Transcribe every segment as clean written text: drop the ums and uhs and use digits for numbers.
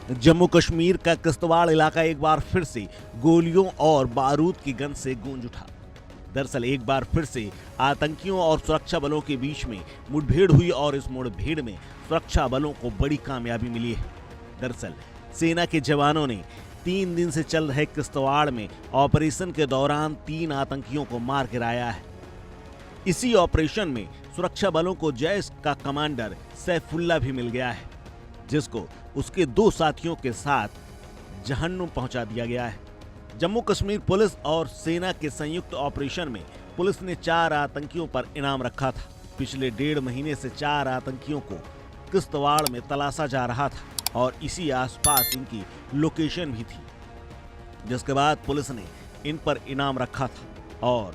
जम्मू कश्मीर का किश्तवाड़ इलाका एक बार फिर से गोलियों और बारूद की गंध से गूंज उठा। दरअसल एक बार फिर से आतंकियों और सुरक्षा बलों के बीच में मुठभेड़ हुई और इस मुठभेड़ में सुरक्षा बलों को बड़ी कामयाबी मिली है। दरअसल सेना के जवानों ने 3 दिन से चल रहे किश्तवाड़ में ऑपरेशन के दौरान 3 आतंकियों को मार गिराया है। इसी ऑपरेशन में सुरक्षा बलों को जैश का कमांडर सैफुल्ला भी मिल गया है, जिसको उसके 2 साथियों के साथ जहन्नुम पहुंचा दिया गया है। जम्मू कश्मीर पुलिस और सेना के संयुक्त ऑपरेशन में पुलिस ने 4 आतंकियों पर इनाम रखा था। पिछले 1.5 महीने से 4 आतंकियों को किश्तवाड़ में तलाशा जा रहा था और इसी आसपास इनकी लोकेशन भी थी, जिसके बाद पुलिस ने इन पर इनाम रखा था और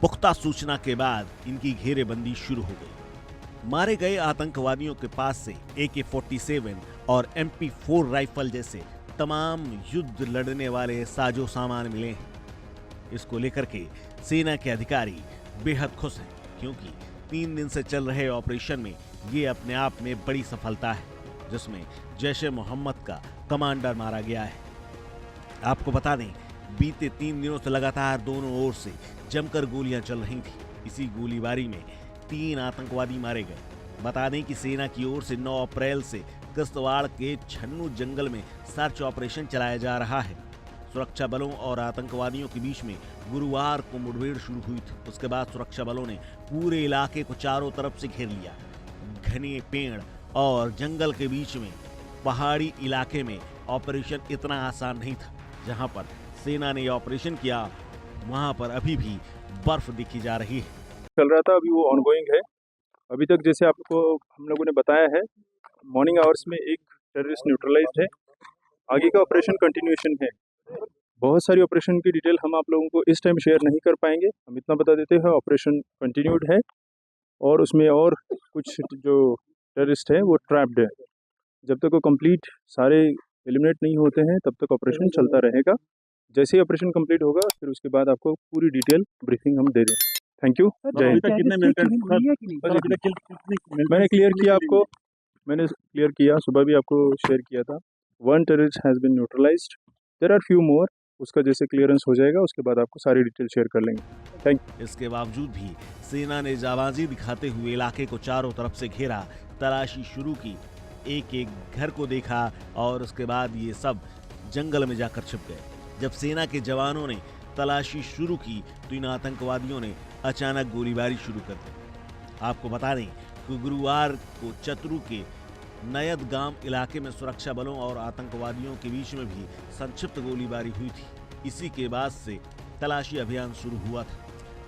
पुख्ता सूचना के बाद इनकी घेरेबंदी शुरू हो गई। मारे गए आतंकवादियों के पास से AK-47 और MP4 राइफल जैसे तमाम युद्ध लड़ने वाले साजो सामान मिले हैं। इसको लेकर के सेना के अधिकारी बेहद खुश हैं, क्योंकि 3 दिन से चल रहे ऑपरेशन में ये अपने आप में बड़ी सफलता है, जिसमें जैश-ए-मोहम्मद का कमांडर मारा गया है। आपको बता दें, बीते 3 दिनों से लगातार दोनों ओर से जमकर गोलियां चल रही थी। इसी गोलीबारी में 3 आतंकवादी मारे गए। बता दें कि सेना की ओर से 9 अप्रैल से किश्तवाड़ के छन्नू जंगल में सर्च ऑपरेशन चलाया जा रहा है। सुरक्षा बलों और आतंकवादियों के बीच में गुरुवार को मुठभेड़ शुरू हुई थी। उसके बाद सुरक्षा बलों ने पूरे इलाके को चारों तरफ से घेर लिया। घने पेड़ और जंगल के बीच में पहाड़ी इलाके में ऑपरेशन इतना आसान नहीं था। जहां पर सेना ने ऑपरेशन किया, वहां पर अभी भी बर्फ दिखी जा रही है। चल रहा था, अभी वो ऑनगोइंग है। अभी तक जैसे आपको हम लोगों ने बताया है, मॉर्निंग आवर्स में एक टेररिस्ट न्यूट्रलाइज्ड है। आगे का ऑपरेशन कंटिन्यूएशन है। बहुत सारी ऑपरेशन की डिटेल हम आप लोगों को इस टाइम शेयर नहीं कर पाएंगे। हम इतना बता देते हैं, ऑपरेशन कंटिन्यूड है और उसमें और कुछ जो टेररिस्ट है वो ट्रैप्ड है। जब तक वो कंप्लीट सारे एलिमिनेट नहीं होते हैं तब तक ऑपरेशन चलता रहेगा। जैसे ही ऑपरेशन कंप्लीट होगा फिर उसके बाद आपको पूरी डिटेल ब्रीफिंग हम दे दें। Thank you. जय हिंद। मैंने क्लियर किया आपको, मैंने क्लियर किया, सुबह भी आपको शेयर किया था। 1 terrorist has been neutralised, there are few more. उसका जैसे क्लियरेंस हो जाएगा उसके बाद आपको सारी डिटेल शेयर कर लेंगे। Thank you. इसके बावजूद भी सेना ने जाबाजी दिखाते हुए इलाके को चारों तरफ से घेरा, तलाशी शुरू की, एक-एक घर को देखा और उसके बाद ये सब जंगल में जाकर छिप गए। जब सेना के जवानों ने तलाशी शुरू की तो इन आतंकवादियों ने अचानक गोलीबारी शुरू कर दी। आपको बता दें कि गुरुवार को चतरू के नयद गांव इलाके में सुरक्षा बलों और आतंकवादियों के बीच में भी संक्षिप्त गोलीबारी हुई थी। इसी के बाद से तलाशी अभियान शुरू हुआ था।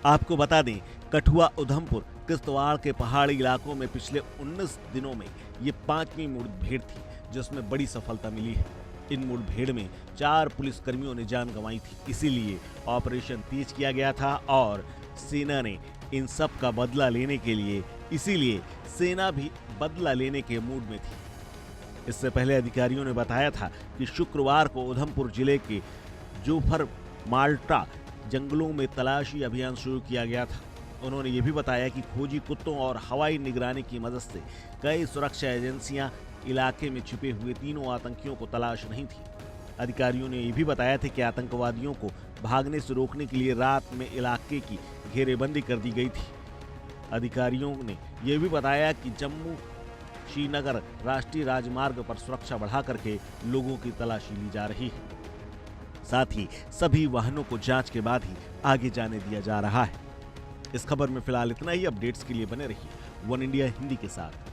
आपको बता दें, कठुआ उधमपुर किश्तवाड़ के पहाड़ी इलाकों में पिछले 19 दिनों में ये 5वीं मुठभेड़ थी, जिसमें बड़ी सफलता मिली है। इन मुठभेड़ में 4 पुलिसकर्मियों ने जान गंवाई थी। इसीलिए ऑपरेशन तेज किया गया था और सेना ने इन सब का बदला लेने के लिए सेना भी बदला लेने के मूड में थी। इससे पहले अधिकारियों ने बताया था कि शुक्रवार को उधमपुर जिले के जोफर माल्टा जंगलों में तलाशी अभियान शुरू किया गया था। उन्होंने ये भी बताया कि खोजी कुत्तों और हवाई निगरानी की मदद से कई सुरक्षा एजेंसियां इलाके में छिपे हुए 3 आतंकियों को तलाश रही थी। अधिकारियों ने यह भी बताया था कि आतंकवादियों को भागने से रोकने के लिए रात में इलाके की घेरेबंदी कर दी गई थी। अधिकारियों ने यह भी बताया कि जम्मू श्रीनगर राष्ट्रीय राजमार्ग पर सुरक्षा बढ़ा करके लोगों की तलाशी ली जा रही है। साथ ही सभी वाहनों को जांच के बाद ही आगे जाने दिया जा रहा है। इस खबर में फिलहाल इतना ही। अपडेट्स के लिए बने रहिए वन इंडिया हिंदी के साथ।